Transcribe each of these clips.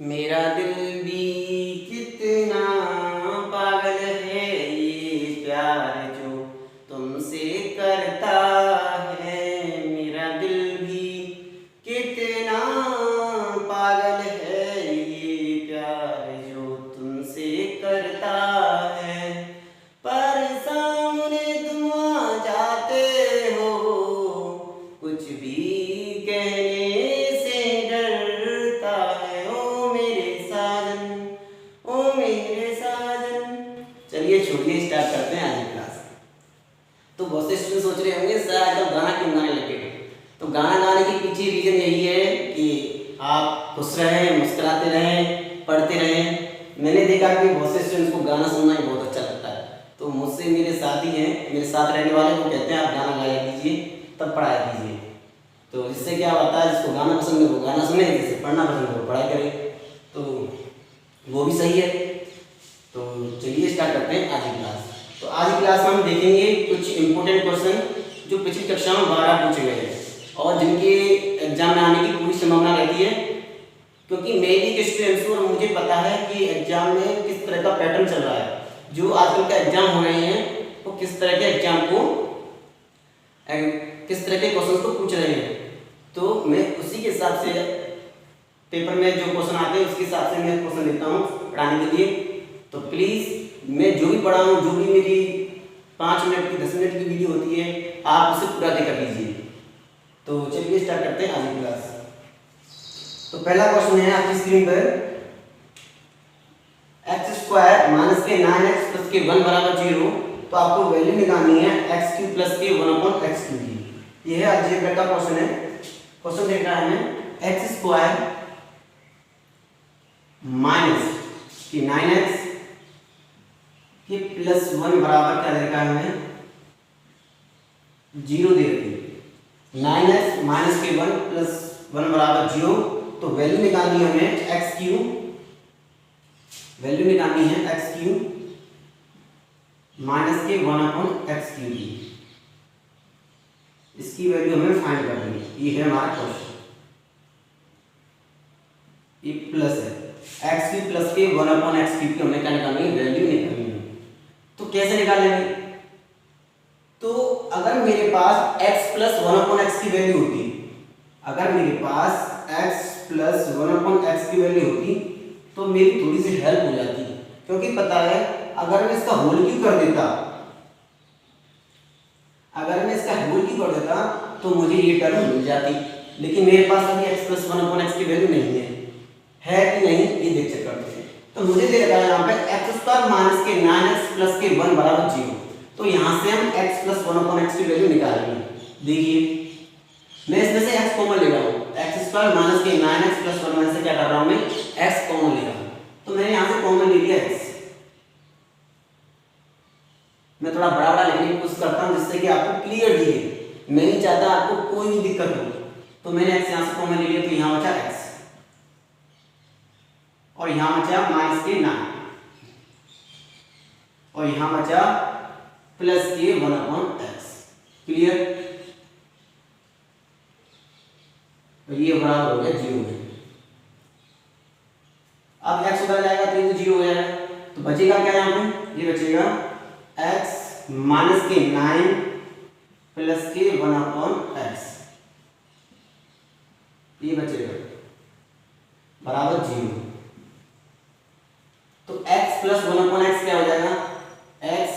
मेरा दिल भी कितना पागल है, ये प्यार जो तुमसे करता है। मेरा दिल भी कितना पागल है, ये प्यार जो तुमसे करता है। पर सामने तुम आ जाते हो, कुछ भी कहने से डरता है। ओ मेरे साजन, ओ मेरे साजन। चलिए छोड़िए, स्टार्ट करते हैं आज की क्लास। तो बहुत से स्टूडेंट सोच रहे होंगे सर आजकल गाना क्यों गाने लगे। तो गाना गाने के पीछे रीजन यही है कि आप खुश रहें, मुस्कुराते रहें, पढ़ते रहें। मैंने देखा कि बहुत से स्टूडेंट्स को गाना सुनना ही बहुत अच्छा लगता है। तो मुझसे मेरे साथी हैं, मेरे साथ रहने वाले, वो कहते हैं आप गाना गाया कीजिए, तब पढ़ाया कीजिए। तो इससे क्या होता है, जिसको गाना पसंद है वो गाना सुने, जिसे पढ़ना पसंद है वो पढ़ाई करे। तो वो भी सही है। तो चलिए स्टार्ट करते हैं आज की क्लास। तो आज की क्लास में हम देखेंगे कुछ इंपॉर्टेंट क्वेश्चन जो पिछली कक्षा में 12 पूछे गए हैं और जिनके एग्जाम में आने की पूरी संभावना रहती है, क्योंकि मेरी के स्टूडेंट्स को और मुझे पता है कि एग्जाम में किस तरह का पैटर्न चल रहा है। जो आजकल का एग्जाम हो रहे हैं वो किस तरह के एग्जाम को, किस तरह के क्वेश्चन को पूछ रहे हैं। तो मैं उसी के हिसाब से पेपर में जो क्वेश्चन आते हैं उसके हिसाब से मैं क्वेश्चन देता हूँ पढ़ाने के लिए। तो प्लीज़ मैं जो भी पढ़ा हूँ, जो भी मेरी 5 मिनट की 10 मिनट की वीडियो होती है, आप उसे पूरा देखकर लीजिए। तो चलिए स्टार्ट करते हैं आज की क्लास। तो पहला क्वेश्चन है आपकी स्क्रीन पर, x² माइनस के 9x प्लस के 1 बराबर 0। तो आपको वैल्यू निकालनी है x³ प्लस के 1/x³ की। यह है अलजेब्रा का क्वेश्चन है। क्वेश्चन देख रहा है हमें x² माइनस कि 9x के प्लस 1 बराबर क्या दे रखा है हमें, 0 दे रखी है। 9x माइनस के 1 प्लस 1 बराबर 0। तो वैल्यू निकालनी है हमें x³, वैल्यू निकालनी है x³ माइनस के 1/x³ की। इसकी वैल्यू हमें फाइंड करनी है। ये है हमारा क्वेश्चन। ये प्लस है x³ प्लस के 1/x³ की हमें क्या निकालनी है, वैल्यू निकालनी है। तो कैसे निकालेंगे, तो अगर मेरे पास x प्लस 1/x की वैल्यू होती, अगर मेरे पास x प्लस 1/x की वैल्यू होती तो मेरी थोड़ी सी हेल्प हो जाती, क्योंकि पता है अगर मैं इसका होल क्यूब कर देता, अगर मैं इसका होल क्यूब कर देता तो मुझे ये टर्म मिल जाती। लेकिन मेरे पास अभी x प्लस 1/x की वैल्यू नहीं है कि नहीं, ये देख चेक करते हैं। तो मुझे दे रखा है यहाँ पे x² माइनस के 9x प्लस के 1 बराबर 0। तो यहाँ से हम x प्लस 1/x की वैल्यू निकालेंगे। देखिए मैं इसमें से x कॉमन ले रहा हूँ, x² माइनस के 9x प्लस 1 में से क्या कर रहा हूँ मैं, x कॉमन ले रहा हूँ। तो मैंने यहाँ से कॉमन ले लिया x। मैं थोड़ा बड़ा बड़ा लिखने की कोशिश करता हूँ जिससे कि आपको क्लियर दिखे। मैं नहीं चाहता आपको कोई भी दिक्कत हो। तो मैंने x यहाँ से कॉमन ले लिया, तो यहाँ बचा x और यहाँ बचा माइनस के 9 और यहाँ बचा प्लस के 1/x। क्लियर, तो ये बराबर हो गया 0 में। अब x उधर जाएगा तो ये 0 हो जाएगा। तो बचेगा क्या यहाँ पे, ये बचेगा x माइनस के 9 प्लस के 1/x। ये बचेगा बराबर 0। तो x प्लस 1/x क्या हो जाएगा, x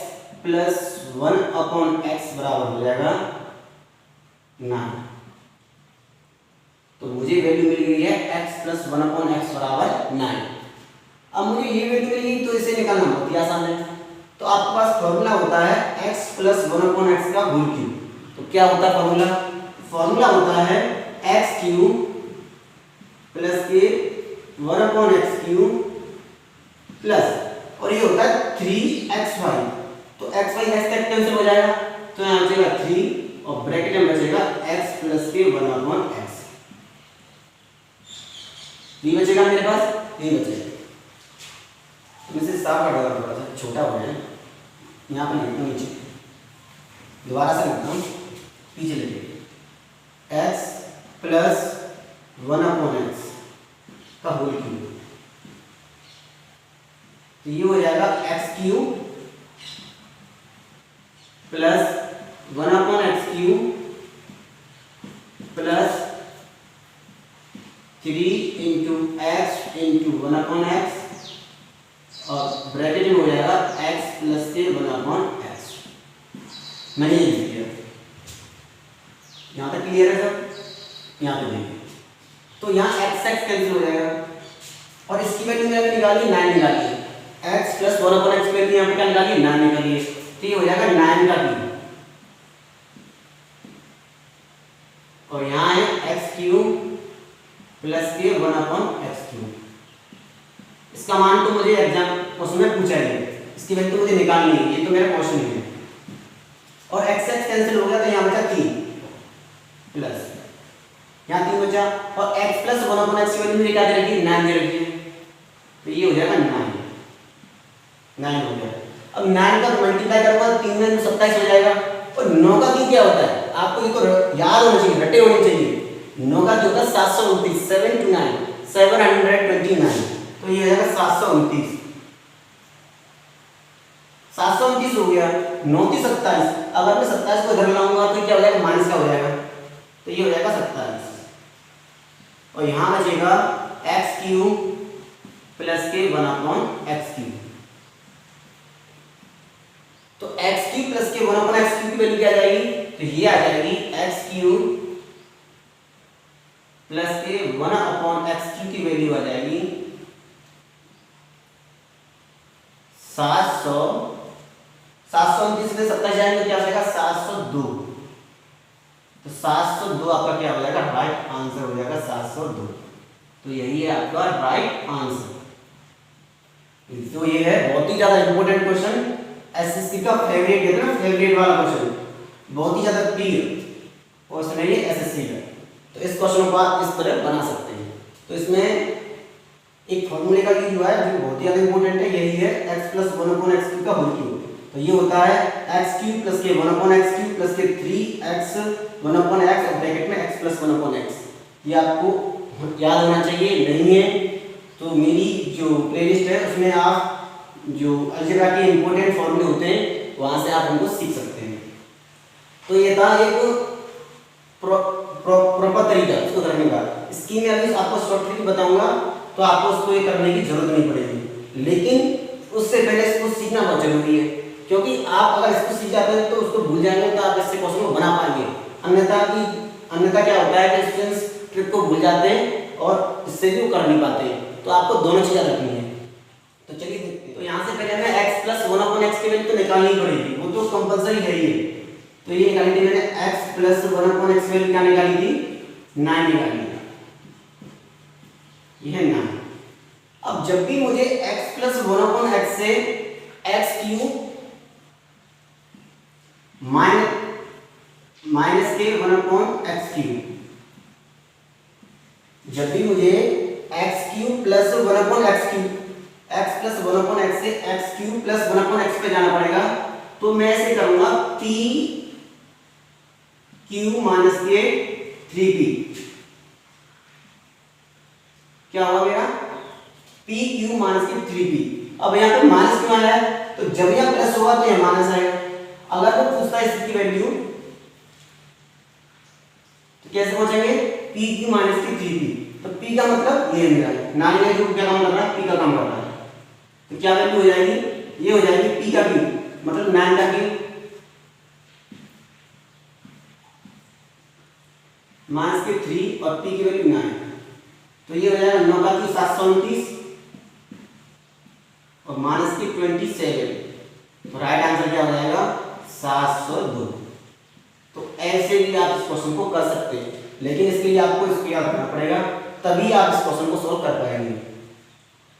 प्लस 1/x बराबर हो जाएगा 9। तो मुझे वैल्यू मिल गई है x प्लस 1/x बराबर 9। अब मुझे ये वैल्यू मिल गई तो इसे निकालना बहुत ही आसान है। तो आपके पास फॉर्मूला होता है x प्लस 1/x का होल क्यूब। तो क्या होता है फॉर्मूला, फॉर्मूला होता है x³ प्लस के 1/x³ प्लस, और ये होता है 3xy। तो xy x तक कैंसिल हो जाएगा, तो यहाँ बचेगा 3 और ब्रैकेट में बचेगा x प्लस के 1/x। ये बचेगा मेरे पास, ये बचेगा। तो इसे साफ कर देगा, थोड़ा सा छोटा हो गया है। यहाँ पर लिखता हूँ नीचे, दोबारा से लिखता हूँ, पीछे लिखिए x प्लस 1/x का होल क्यूब। तो ये हो जाएगा x cube plus 1/x³ plus 3 into x into 1/x और ब्रैकेट में हो जाएगा x प्लस के 1/x। मैंने ये लिख दिया। यहाँ तक क्लियर है सब? यहाँ पे देखिए तो यहाँ x कैंसिल हो जाएगा और इसकी वैल्यू मैंने निकाली 9 निकाली है। x प्लस 1/x की वैल्यू यहाँ पे क्या निकाली 9 निकाली है। तो ये हो जाएगा 9 का क्यूब और यहाँ है x³ प्लस के 1/x³। इसका मान तो मुझे एग्जाम क्वेश्चन में पूछा है, इसकी वैल्यू मुझे निकालनी है, ये तो मेरा क्वेश्चन ही है। और x कैंसिल हो गया तो यहाँ बचा 3 प्लस यहाँ 3 बचा और x प्लस 1/x की वैल्यू निकाल के रखी 9 दे रखी है। तो ये हो जाएगा 9 हो गया। अब 9 का मल्टीप्लाई करूंगा 3 में 27 हो जाएगा। और 9 का क्यूब क्या होता है आपको ये तो याद होना चाहिए, रटे होने चाहिए। 9 का क्यूब होता है 729 7 to 9 729। तो ये हो जाएगा 729 हो गया। 9 की 27, अगर मैं 27 को इधर लाऊंगा तो क्या हो जाएगा माइनस का हो जाएगा। तो ये हो जाएगा 27 और यहाँ बचेगा x³ प्लस के 1/x³। तो x³ प्लस के 1/x³ की वैल्यू क्या आ जाएगी? तो ये आ जाएगी x³ प्लस के 1/x³ की वैल्यू आ जाएगी 729 में 27 जाएंगे तो क्या हो जाएगा 702। तो 702 आपका क्या हो जाएगा राइट आंसर हो जाएगा 702। तो यही है आपका राइट आंसर। तो ये है बहुत ही ज्यादा इंपॉर्टेंट क्वेश्चन, एसएससी का फेवरेट कहते हैं ना, फेवरेट वाला क्वेश्चन, बहुत ही ज्यादा प्रिय क्वेश्चन है ये एसएससी का। तो इस क्वेश्चन को आप इस तरह बना सकते हैं। तो इसमें एक फॉर्मूले का यूज हुआ है जो बहुत ही ज्यादा इंपॉर्टेंट है, यही है x प्लस 1/x³ का होल क्यूब। तो ये होता है x³ प्लस के 1/x³ प्लस के 3x 1/x और ब्रैकेट में x प्लस 1/x। ये आपको याद होना चाहिए, नहीं है तो मेरी जो प्लेलिस्ट है उसमें आप जो अलजेब्रा के इंपॉर्टेंट फॉर्मूले होते हैं वहां से आप उनको सीख सकते हैं। तो ये था एक प्रॉपर तरीका इसको करने का। इसकी मैं अभी आपको शॉर्ट ट्रिक बताऊंगा तो आपको उसको ये करने की जरूरत नहीं पड़ेगी, लेकिन उससे पहले इसको सीखना बहुत जरूरी है, क्योंकि आप अगर इसको सीख जाते हैं तो उसको भूल जाएंगे तो आप इससे क्वेश्चन को बना पाएंगे। अन्यथा क्या होता है कि स्टूडेंट्स ट्रिक को भूल जाते हैं और इससे भी वो कर नहीं पाते हैं। तो आपको दोनों चीजें रखनी है। तो चलिए देखते हैं। तो यहाँ से पहले हमें x प्लस 1/x की वैल्यू तो निकालनी पड़ेगी, वो तो कंपलसरी है ये। तो ये निकाली थी मैंने x प्लस 1/x की वैल्यू क्या निकाली थी 9 निकाली थी, ये है 9। अब जब भी मुझे x प्लस 1/x से x³ माइनस के 1/x³, जब भी मुझे x³ plus 1/x³ x plus 1/x से x³ प्लस 1/x पे जाना पड़ेगा, तो मैं ऐसे करूंगा pq माइनस के 3p। क्या होगा मेरा pq माइनस के 3p। अब यहाँ पे माइनस क्यों आया है? तो जब यहाँ प्लस होगा तो यहाँ माइनस आएगा। अगर वो पूछता है इसकी वैल्यू तो कैसे पहुंचेंगे pq माइनस के 3p। तो p का मतलब ये मेरा 9 है जो क्या काम कर रहा है p का काम कर रहा है। तो क्या वैल्यू हो जाएगी? ये हो जाएगी p का क्यूब मतलब 9 का क्यूब माइनस के 3 और p की वैल्यू 9। तो ये हो जाएगा 9 का क्यूब 729 और माइनस की 27। तो राइट आंसर क्या हो जाएगा 702। तो ऐसे भी आप इस क्वेश्चन को कर सकते हैं, लेकिन इसके लिए आपको इसको याद रखना पड़ेगा, तभी आप इस क्वेश्चन को सोल्व कर पाएंगे।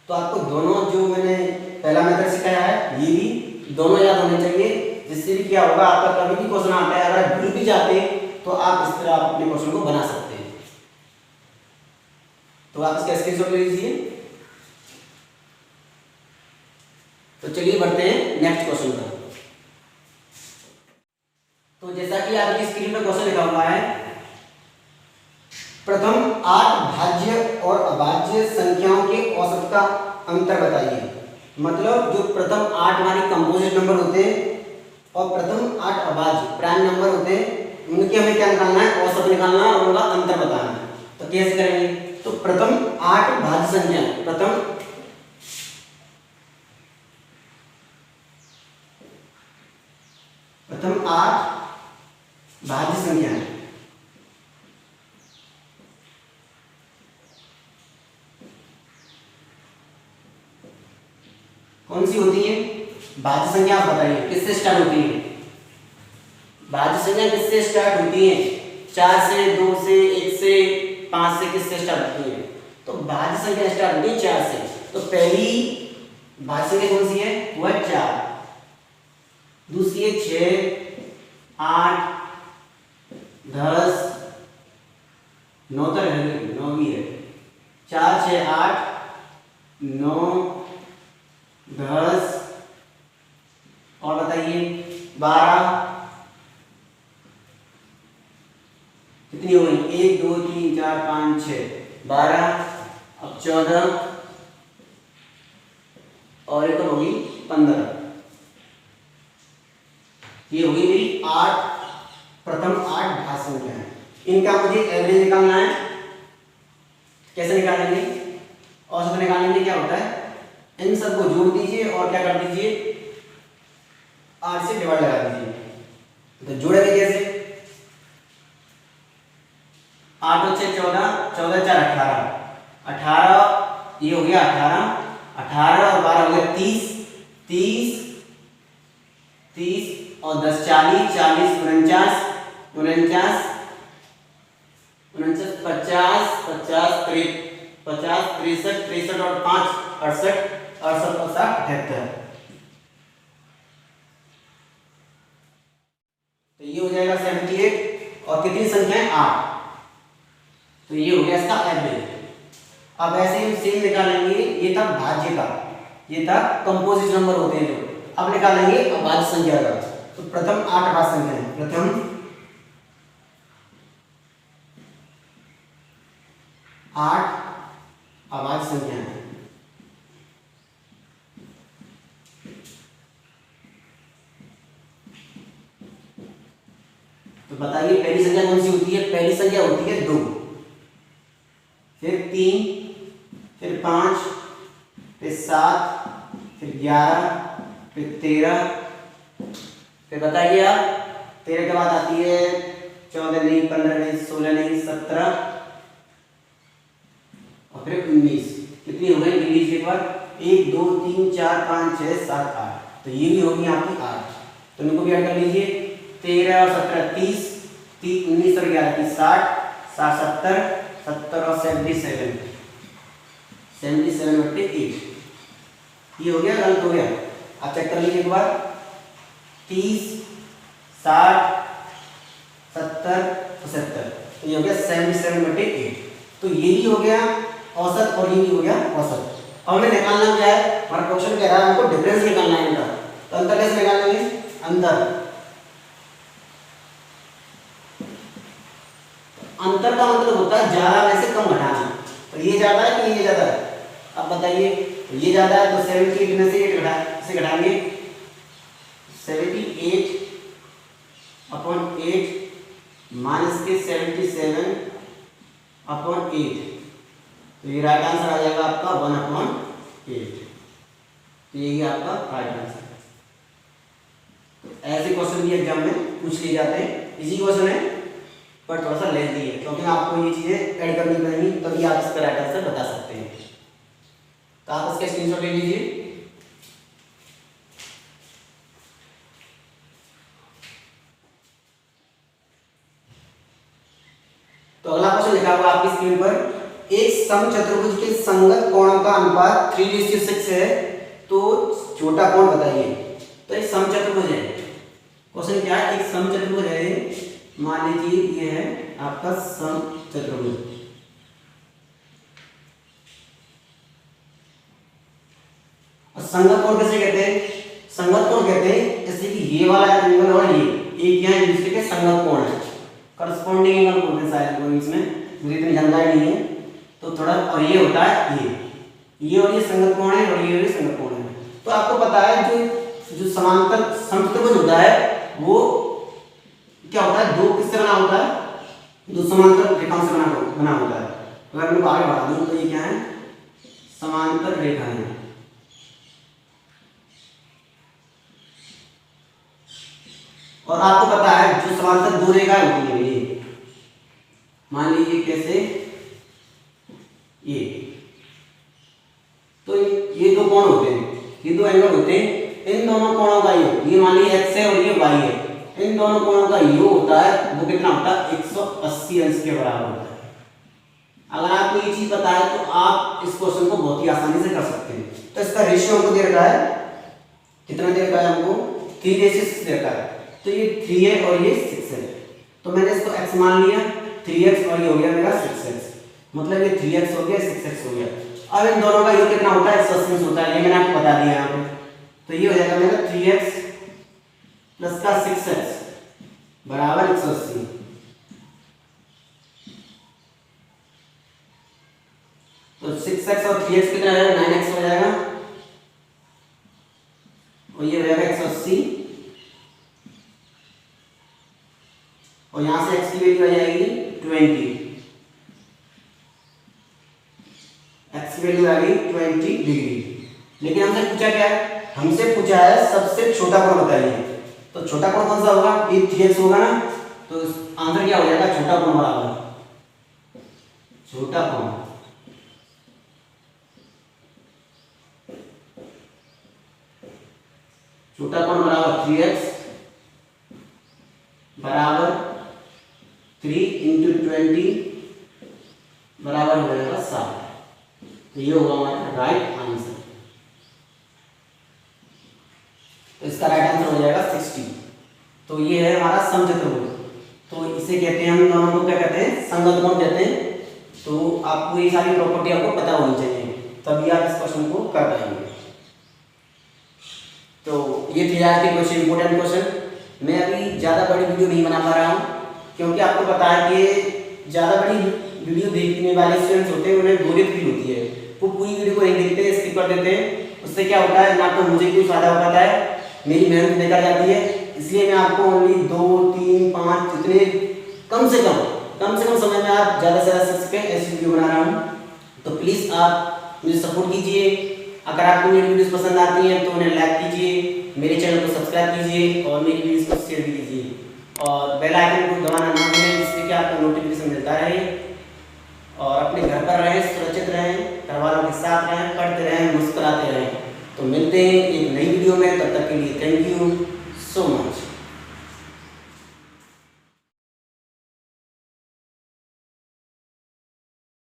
तो आपको दोनों जो मैंने पहला मेथड सिखाया है ये भी दोनों याद होने चाहिए, जिससे भी क्या होगा आपका कभी भी क्वेश्चन आता है अगर भूल भी जाते तो आप इस तरह अपने क्वेश्चन को बना सकते हैं। तो आप इसका स्क्रीनशॉट ले लीजिए। तो चलिए बढ़ते हैं नेक्स्ट क्वेश्चन पर। तो जैसा कि आपकी स्क्रीन पर क्वेश्चन लिखा हुआ है, प्रथम 8 भाज्य और अभाज्य संख्याओं के औसत का अंतर बताइए। मतलब जो प्रथम 8 हमारी कंपोजिट नंबर होते हैं और प्रथम 8 अभाज्य प्राइम नंबर होते हैं, उनके हमें क्या निकालना है, औसत निकालना है और उनका अंतर बताना है। तो कैसे करेंगे, तो प्रथम 8 भाज्य संख्या, प्रथम 8 भाज्य संख्या है, कौन सी होती है भाज्य संख्या, आप बताइए किससे स्टार्ट होती है, भाज्य संख्या किससे स्टार्ट होती है, 4 से, 2 से, 1 से, 5 से, किससे स्टार्ट होती है, तो भाज्य संख्या स्टार्ट होती है 4 से। तो पहली भाज्य संख्या कौन सी है, वो है 4, दूसरी है 6, 8, 10, 9 तक है, 9 भी है, 4, 6, 8, 9, 10 और बताइए 12, कितनी हो गई, 1 2 3 4 5 6 12, अब 14 और एक होगी 15। ये होगी मेरी 8 प्रथम 8 भाज्य संख्या है। इनका मुझे एवरेज निकालना है, कैसे निकालेंगे, औसत निकालेंगे, क्या होता है, इन सबको जोड़ दीजिए और क्या कर दीजिए, 8 से डिवाइड लगा दीजिए। तो जोड़ेंगे कैसे, 8 और 6 14, 14 4 18, 18 ये हो गया 18, 18 और 12 हो गया 30, 30 30 और 10 40, 40 49, 49 49 50, 50 50 63 63 और 5 68 68 और 7 78। तो ये हो जाएगा 78 और कितनी संख्या है, 8। तो ये हो गया इसका एवरेज। अब ऐसे ही सेम निकालेंगे, ये था भाज्य का, ये था कंपोजिट नंबर होते हैं जो, अब निकालेंगे अभाज्य संख्या का। तो प्रथम 8 भाज्य संख्या है, प्रथम 8 अभाज्य संख्या है। तो बताइए पहली संख्या कौन सी होती है, पहली संख्या होती है 2, फिर 3, फिर 5, फिर 7, फिर 11, फिर 13, फिर बताइए आप 13 के बाद आती है 14 नहीं, 15 नहीं, 16 नहीं, 17 और फिर 19। कितनी हो गई, गिन लीजिए एक बार, 1 2 3 4 5 6 7 8। तो ये भी होगी आपकी 8। तो इनको भी ऐड कर लीजिए, 13 और 17 30, 19 और 11 30, 60, 70 70 और 77 77/8। ये हो गया, गलत हो गया, आप चेक कर लीजिए एक बार, 30 60 70 75। तो ये हो गया 77/8। तो ये भी हो गया औसत और ये भी हो गया औसत। अब हमें निकालना क्या है, हमारा क्वेश्चन कह रहा है हमको डिफरेंस निकालना है इनका। तो अंतर कैसे निकालेंगे, अंतर का मतलब होता है ज्यादा में से कम घटाना। तो ये ज्यादा है कि ये ज्यादा है, अब बताइए, तो ये ज्यादा है तो 78 में से 8 घटा, इसे घटाएंगे 78/8 माइनस के 77/8। तो ये राइट आंसर आ जाएगा आपका 1/8। तो यही आपका राइट आंसर है। तो ऐसे क्वेश्चन भी एग्जाम में पूछ लिए जाते हैं, इजी क्वेश्चन है पर थोड़ा सा लेंथी है, क्योंकि आपको ये चीजें ऐड करनी पड़ेंगी तभी आप इसका राइट आंसर बता सकते हैं। तो आप इसका स्क्रीनशॉट ले लीजिए। तो अगला क्वेश्चन लिखा हुआ आपकी स्क्रीन पर, एक समचतुर्भुज के संगत कोणों का अनुपात 3:6 है, तो छोटा कोण बताइए। तो एक समचतुर्भुज है, क्वेश्चन क्या है, एक समचतुर्भुज है, मान लीजिए ये है आपका समचतुर्भुज। और संगत कोण किसे कहते हैं, संगत कोण कहते हैं जैसे कि ये वाला एंगल और ये एक यहाँ दूसरे के संगत कोण है, करस्पॉन्डिंग एंगल बोलते हैं शायद कोई, इसमें मुझे इतनी जानकारी नहीं है तो थोड़ा। और ये होता है ये और ये संगत कोण है और ये संगत कोण है। तो आपको पता है जो जो समांतर समचतुर्भुज होता है वो क्या होता है, दो किससे बना होता है, दो समांतर रेखाओं से बना होता है। अगर मैं आगे बढ़ा दूं तो ये क्या है, समांतर रेखाएं हैं। और आपको पता है जो समांतर दो रेखाएं होती है, ये मान लीजिए कैसे, ये तो ये दो कोण होते हैं, ये दो एंगल होते हैं, इन दोनों कोणों का योग, ये मान लीजिए x है और ये y है, इन दोनों कोणों का योग होता है वो कितना होता है, 180 अंश के बराबर होता है। अगर आपको ये चीज पता है तो आप इस क्वेश्चन को बहुत ही आसानी से कर सकते हैं। तो इसका रेशियो हमको दे रखा है, कितना दे रखा है हमको, 3:6 दे रखा है। तो ये 3 है और ये 6 है, तो मैंने इसको x मान लिया, 3x और ये हो गया मेरा 6x, मतलब ये 3x हो गया 6x हो गया। अब इन दोनों का योग कितना होता है, 180 होता है, ये मैंने आपको बता दिया यहाँ पे। तो ये हो जाएगा मेरा 3x प्लस का 6x बराबर 180। तो 6x और 3x कितना रहेगा, 9x हो जाएगा, और ये हो जाएगा 180, और यहां से x की वैल्यू आ जाएगी 20, x की वैल्यू आ गई 20 डिग्री। लेकिन हमसे पूछा क्या है, हमसे पूछा है सबसे छोटा कोण बताइए। तो छोटा कोण कौन सा होगा, ये 3x होगा ना, तो आंसर क्या हो जाएगा, छोटा कोण बराबर, छोटा कोण बराबर 3x बराबर 3 × 20 बराबर हो जाएगा 7। तो ये होगा हमारा राइट आंसर। तो इसका राइट आंसर हो जाएगा 60। तो ये है हमारा समचतुर्भुज। तो इसे कहते हैं, हम दोनों को क्या कहते हैं, संगत कोण कहते हैं। तो आपको ये सारी प्रॉपर्टी आपको पता होनी चाहिए, तभी आप इस क्वेश्चन को कर पाएंगे। तो ये थे आज के क्वेश्चन, इंपोर्टेंट क्वेश्चन। मैं अभी ज़्यादा बड़ी वीडियो नहीं बना पा रहा हूँ, क्योंकि आपको पता है कि ज़्यादा बड़ी वीडियो देखने वाले स्टूडेंट्स होते हैं, उन्हें बोरियत फील होती है, वो पूरी वीडियो को नहीं देखते, स्किप कर देते हैं। उससे क्या होता है, ना तो मुझे कोई फायदा हो पाता है, मेरी मेहनत बेकार जाती है। इसलिए मैं आपको ओनली 2, 3, 5 जितने कम से कम समय में आप ज़्यादा से ज़्यादा सीख सकें ऐसी वीडियो बना रहा हूँ। तो प्लीज़ आप मुझे सपोर्ट कीजिए। अगर आपको मेरी वीडियोस पसंद आती हैं तो उन्हें लाइक कीजिए, मेरे चैनल को सब्सक्राइब कीजिए और मेरी वीडियोस को शेयर भी कीजिए, और बेल आइकन को दबाना ना भूलें, जिससे कि आपको नोटिफिकेशन मिलता रहे। और अपने घर पर रहें, सुरक्षित रहें, घर वालों के साथ रहें, पढ़ते रहें, मुस्कुराते रहें। तो मिलते हैं एक नई वीडियो में, तब तक के लिए थैंक यू सो मच।